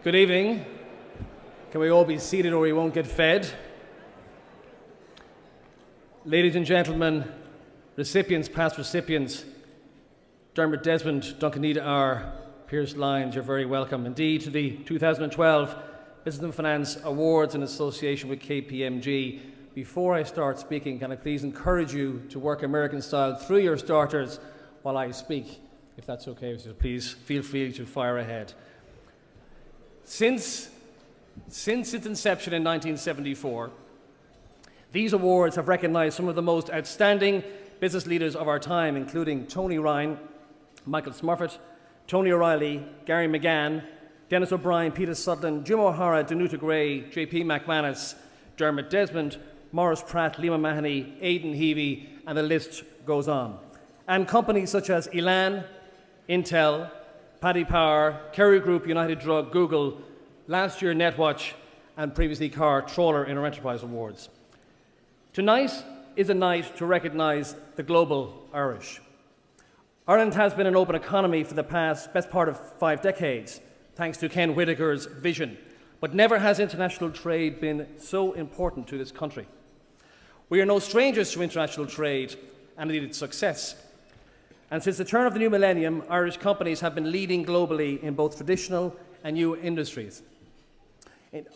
Good evening. Can we all be seated or we won't get fed? Ladies and gentlemen, recipients, past recipients, Dermot Desmond, Duncanita R, Pierce Lyons, you're very welcome. Indeed, to the 2012 Business and Finance Awards in association with KPMG. Before I start speaking, can I please encourage you to work American style through your starters while I speak, if that's okay, so please feel free to fire ahead. Since its inception in 1974, these awards have recognised some of the most outstanding business leaders of our time, including Tony Ryan, Michael Smurfett, Tony O'Reilly, Gary McGann, Dennis O'Brien, Peter Sutherland, Jim O'Hara, Danuta Gray, JP McManus, Dermot Desmond, Maurice Pratt, Liam Mahoney, Aidan Heavey, and the list goes on. And companies such as Elan, Intel, Paddy Power, Kerry Group, United Drug, Google, last year Netwatch, and previously Car Trawler in our Enterprise Awards. Tonight is a night to recognise the global Irish. Ireland has been an open economy for the best part of 5 decades, thanks to Ken Whitaker's vision, but never has international trade been so important to this country. We are no strangers to international trade and indeed its success. And since the turn of the new millennium, Irish companies have been leading globally in both traditional and new industries.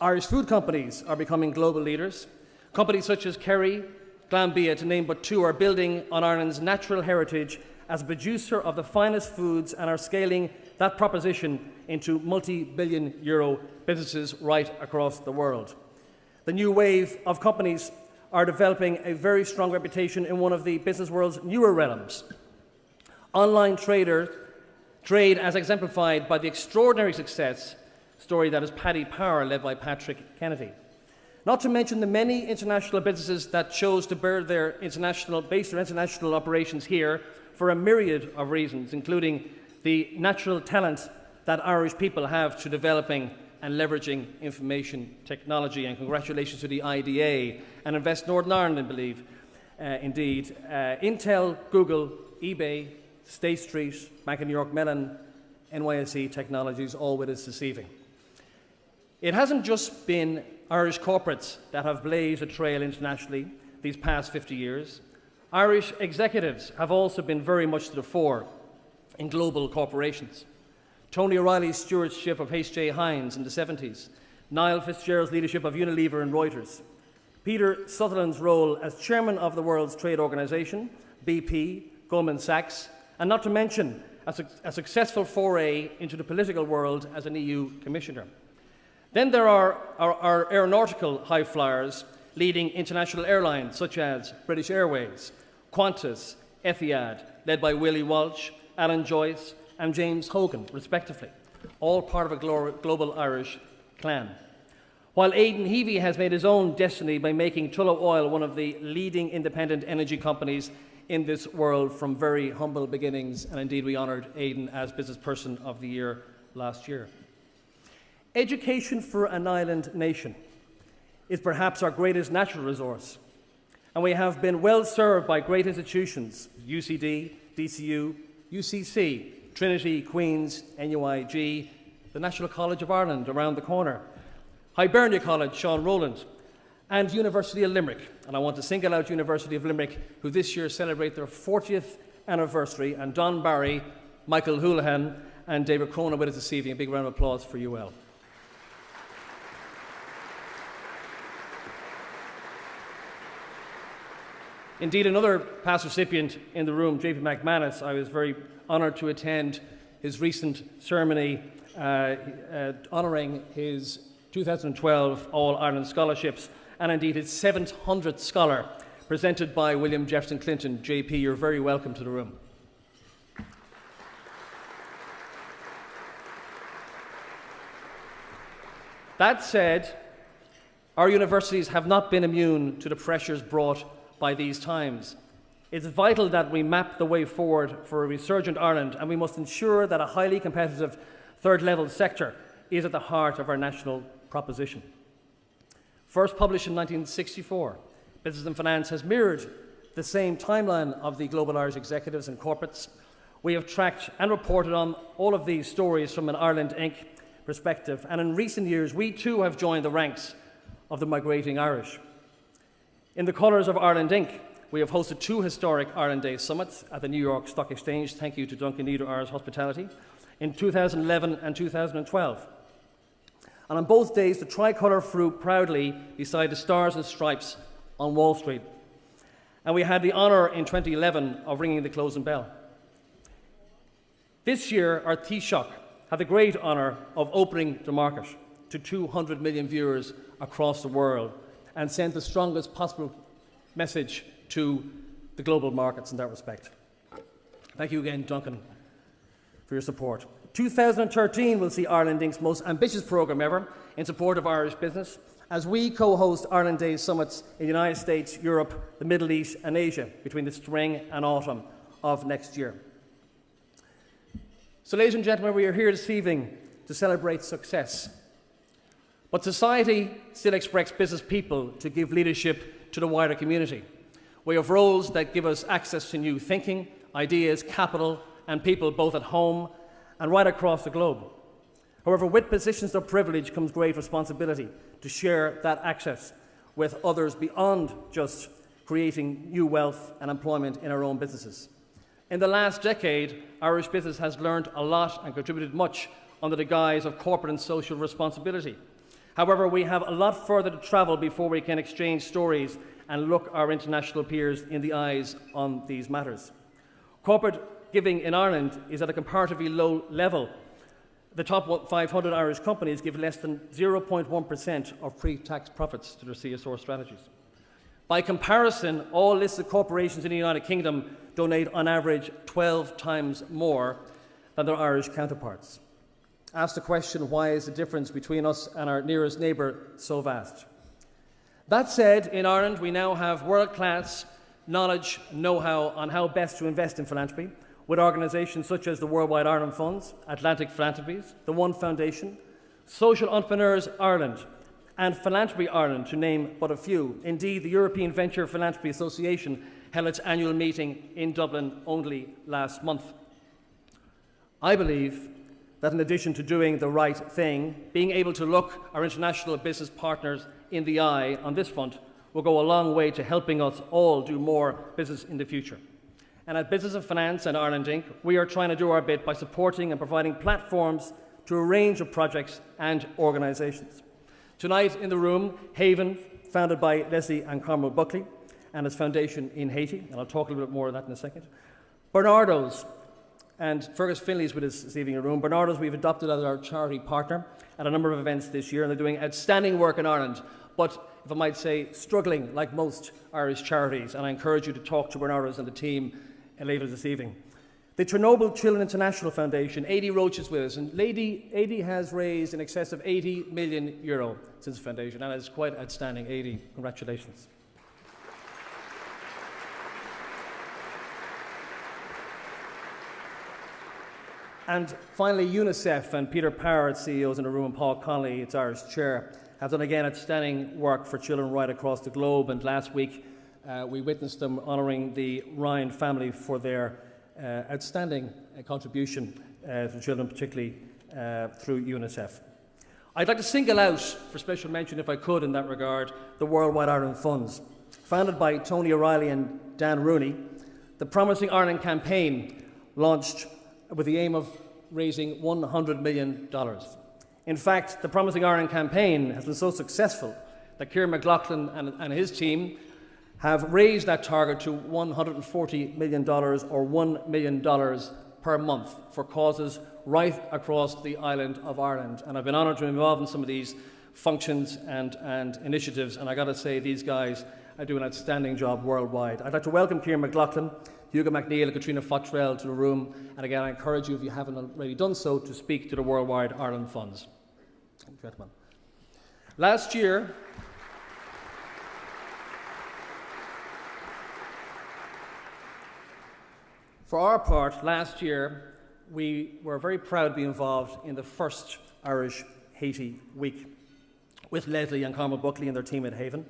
Irish food companies are becoming global leaders. Companies such as Kerry, Glanbia, to name but two, are building on Ireland's natural heritage as a producer of the finest foods and are scaling that proposition into multi-billion euro businesses right across the world. The new wave of companies are developing a very strong reputation in one of the business world's newer realms. Online trade as exemplified by the extraordinary success story that is Paddy Power, led by Patrick Kennedy. Not to mention the many international businesses that chose to base their international operations here for a myriad of reasons, including the natural talent that Irish people have to developing and leveraging information technology. And congratulations to the IDA and Invest Northern Ireland, I believe, indeed. Intel, Google, eBay, State Street, Bank of New York Mellon, NYSE Technologies, all with us this evening. It hasn't just been Irish corporates that have blazed a trail internationally these past 50 years. Irish executives have also been very much to the fore in global corporations. Tony O'Reilly's stewardship of H.J. Heinz in the 70s, Niall Fitzgerald's leadership of Unilever and Reuters, Peter Sutherland's role as chairman of the World Trade Organization, BP, Goldman Sachs, and not to mention a successful foray into the political world as an EU commissioner. Then there are our aeronautical high flyers leading international airlines such as British Airways, Qantas, Etihad, led by Willie Walsh, Alan Joyce, and James Hogan, respectively, all part of a global Irish clan. While Aidan Heavey has made his own destiny by making Tullow Oil one of the leading independent energy companies in this world from very humble beginnings, and indeed we honoured Aidan as Business Person of the Year last year. Education for an island nation is perhaps our greatest natural resource, and we have been well served by great institutions, UCD, DCU, UCC, Trinity, Queen's, NUIG, the National College of Ireland around the corner, Hibernia College, Sean Rowland, and University of Limerick. And I want to single out University of Limerick, who this year celebrate their 40th anniversary, and Don Barry, Michael Houlihan, and David Cronin with us this evening. A big round of applause for UL. Indeed, another past recipient in the room, JP McManus, I was very honoured to attend his recent ceremony honouring his 2012 All-Ireland Scholarships and indeed his 700th scholar, presented by William Jefferson Clinton. JP, you're very welcome to the room. That said, our universities have not been immune to the pressures brought by these times. It's vital that we map the way forward for a resurgent Ireland, and we must ensure that a highly competitive third-level sector is at the heart of our national proposition. First published in 1964, Business and Finance has mirrored the same timeline of the global Irish executives and corporates. We have tracked and reported on all of these stories from an Ireland Inc. perspective. And in recent years, we too have joined the ranks of the migrating Irish. In the colours of Ireland Inc., we have hosted 2 historic Ireland Day summits at the New York Stock Exchange, thank you to Duncan Niederauer's hospitality, in 2011 and 2012. And on both days, the tricolour flew proudly beside the stars and stripes on Wall Street. And we had the honour in 2011 of ringing the closing bell. This year, our Taoiseach had the great honour of opening the market to 200 million viewers across the world and sent the strongest possible message to the global markets in that respect. Thank you again, Duncan, for your support. 2013 will see Ireland Inc.'s most ambitious programme ever in support of Irish business as we co-host Ireland Day summits in the United States, Europe, the Middle East and Asia between the spring and autumn of next year. So, ladies and gentlemen, we are here this evening to celebrate success. But society still expects business people to give leadership to the wider community. We have roles that give us access to new thinking, ideas, capital and people both at home and right across the globe. However, with positions of privilege comes great responsibility to share that access with others beyond just creating new wealth and employment in our own businesses. In the last decade, Irish business has learned a lot and contributed much under the guise of corporate and social responsibility. However, we have a lot further to travel before we can exchange stories and look our international peers in the eyes on these matters. Corporate giving in Ireland is at a comparatively low level. The top 500 Irish companies give less than 0.1% of pre-tax profits to their CSR strategies. By comparison, all listed corporations in the United Kingdom donate on average 12 times more than their Irish counterparts. Ask the question, why is the difference between us and our nearest neighbour so vast? That said, in Ireland we now have world-class knowledge and know-how on how best to invest in philanthropy, with organisations such as the Worldwide Ireland Funds, Atlantic Philanthropies, the One Foundation, Social Entrepreneurs Ireland, and Philanthropy Ireland, to name but a few. Indeed, the European Venture Philanthropy Association held its annual meeting in Dublin only last month. I believe that in addition to doing the right thing, being able to look our international business partners in the eye on this front will go a long way to helping us all do more business in the future. And at Business of Finance and Ireland Inc., we are trying to do our bit by supporting and providing platforms to a range of projects and organisations. Tonight in the room, Haven, founded by Leslie and Carmel Buckley, and its foundation in Haiti, and I'll talk a little bit more of that in a second. Bernardo's, and Fergus Finley's with us this evening in the room. Bernardo's we've adopted as our charity partner at a number of events this year, and they're doing outstanding work in Ireland, but if I might say, struggling like most Irish charities, and I encourage you to talk to Bernardo's and the team later this evening. The Chernobyl Children International Foundation, Adi Roach is with us, and Adi has raised in excess of €80 million since the foundation, and it's quite outstanding. Adi, congratulations. And finally, UNICEF and Peter Power, its CEOs in the room, and Paul Connolly, its Irish chair, have done again outstanding work for children right across the globe. And last week, we witnessed them honouring the Ryan family for their outstanding contribution to children, particularly through UNICEF. I'd like to single out, for special mention if I could in that regard, the Worldwide Ireland Funds. Founded by Tony O'Reilly and Dan Rooney, the Promising Ireland campaign launched with the aim of raising $100 million. In fact, the Promising Ireland campaign has been so successful that Ciarán McLaughlin and his team have raised that target to $140 million or $1 million per month for causes right across the island of Ireland. And I've been honoured to be involved in some of these functions and initiatives, and I got to say these guys do an outstanding job worldwide. I'd like to welcome Ciarán McLaughlin, Hugo McNeil and Katrina Fotrell to the room, and again I encourage you, if you haven't already done so, to speak to the Worldwide Ireland Funds. Gentlemen. Last year, for our part, last year we were very proud to be involved in the first Irish Haiti Week with Leslie and Carmel Buckley and their team at Haven.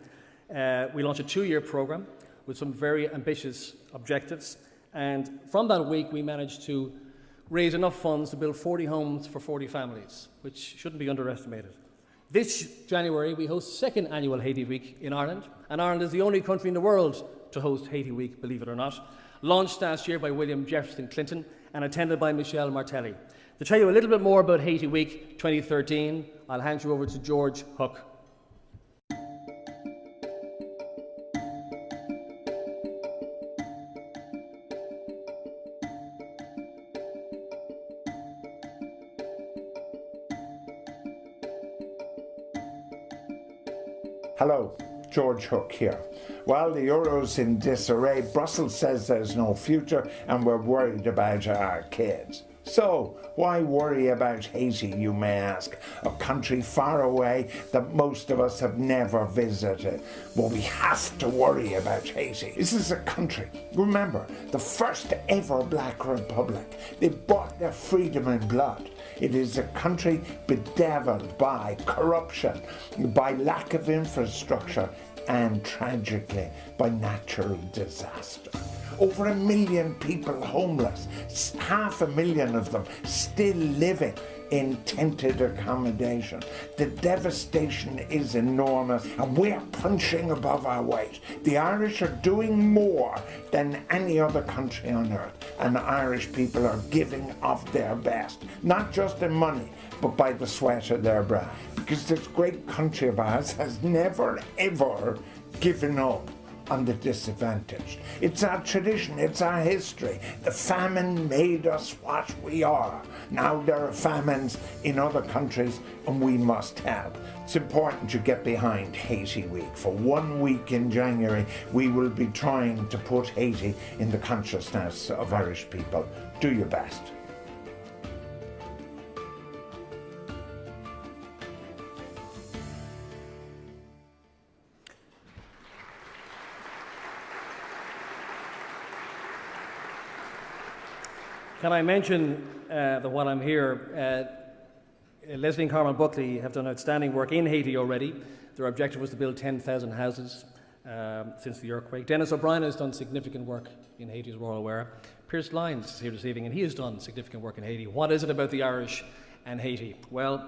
We launched a 2-year programme with some very ambitious objectives, and from that week we managed to raised enough funds to build 40 homes for 40 families, which shouldn't be underestimated. This January, we host the second annual Haiti Week in Ireland, and Ireland is the only country in the world to host Haiti Week, believe it or not. Launched last year by William Jefferson Clinton and attended by Michel Martelly. To tell you a little bit more about Haiti Week 2013, I'll hand you over to George Hook. Hello, George Hook here. While the euro's in disarray, Brussels says there's no future and we're worried about our kids. So, why worry about Haiti, you may ask, a country far away that most of us have never visited? Well, we have to worry about Haiti. This is a country, remember, the first ever black republic. They bought their freedom in blood. It is a country bedeviled by corruption, by lack of infrastructure, and tragically, by natural disaster. Over 1 million people homeless, 500,000 of them still living in tented accommodation. The devastation is enormous and we're punching above our weight. The Irish are doing more than any other country on earth, and Irish people are giving of their best, not just in money, but by the sweat of their brow. Because this great country of ours has never ever given up on the disadvantaged. It's our tradition, it's our history. The famine made us what we are. Now there are famines in other countries and we must help. It's important you get behind Haiti Week. For 1 week in January, we will be trying to put Haiti in the consciousness of Irish people. Do your best. Can I mention that while I'm here, Leslie and Carmen Buckley have done outstanding work in Haiti already. Their objective was to build 10,000 houses since the earthquake. Dennis O'Brien has done significant work in Haiti, as we're all aware. Pierce Lyons is here this evening, and he has done significant work in Haiti. What is it about the Irish and Haiti? Well,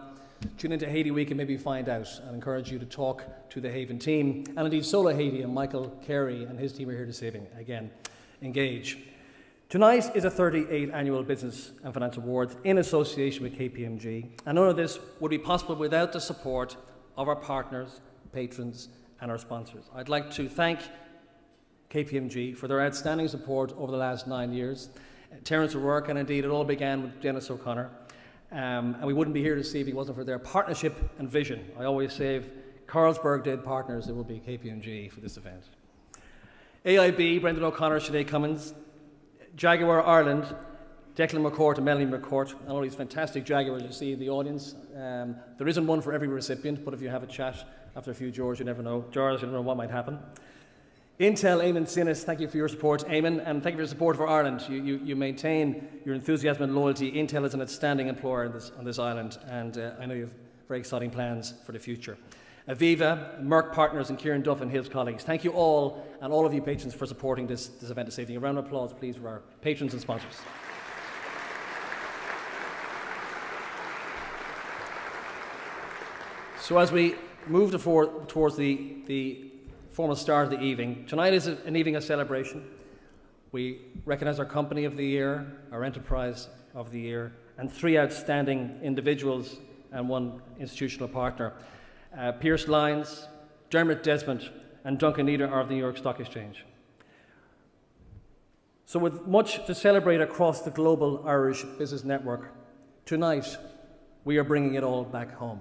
tune into Haiti Week and maybe find out. I encourage you to talk to the Haven team, and indeed Solo Haiti, and Michael Carey and his team are here this evening. Again, engage. Tonight is a 38th Annual Business and Finance Awards in association with KPMG, and none of this would be possible without the support of our partners, patrons and our sponsors. I'd like to thank KPMG for their outstanding support over the last 9 years. Terence O'Rourke, and indeed it all began with Dennis O'Connor, and we wouldn't be here this evening if it wasn't for their partnership and vision. I always say if Carlsberg did partners, it would be KPMG for this event. AIB, Brendan O'Connor, Sinead Cummins, Jaguar Ireland, Declan McCourt and Melanie McCourt, and all these fantastic Jaguars you see in the audience. There isn't one for every recipient, but if you have a chat after a few George, you never know. George, you never know what might happen. Intel, Eamon Sinis, thank you for your support, Eamon, and thank you for your support for Ireland. You maintain your enthusiasm and loyalty. Intel is an outstanding employer on this island, and I know you have very exciting plans for the future. Aviva, Merck Partners, and Kieran Duff and his colleagues. Thank you all, and all of you patrons, for supporting this event this evening. A round of applause, please, for our patrons and sponsors. So as we move towards the formal start of the evening, tonight is an evening of celebration. We recognise our Company of the Year, our Enterprise of the Year, and 3 outstanding individuals and 1 institutional partner. Pierce Lyons, Dermot Desmond and Duncan Eder are of the New York Stock Exchange. So with much to celebrate across the global Irish business network, tonight we are bringing it all back home.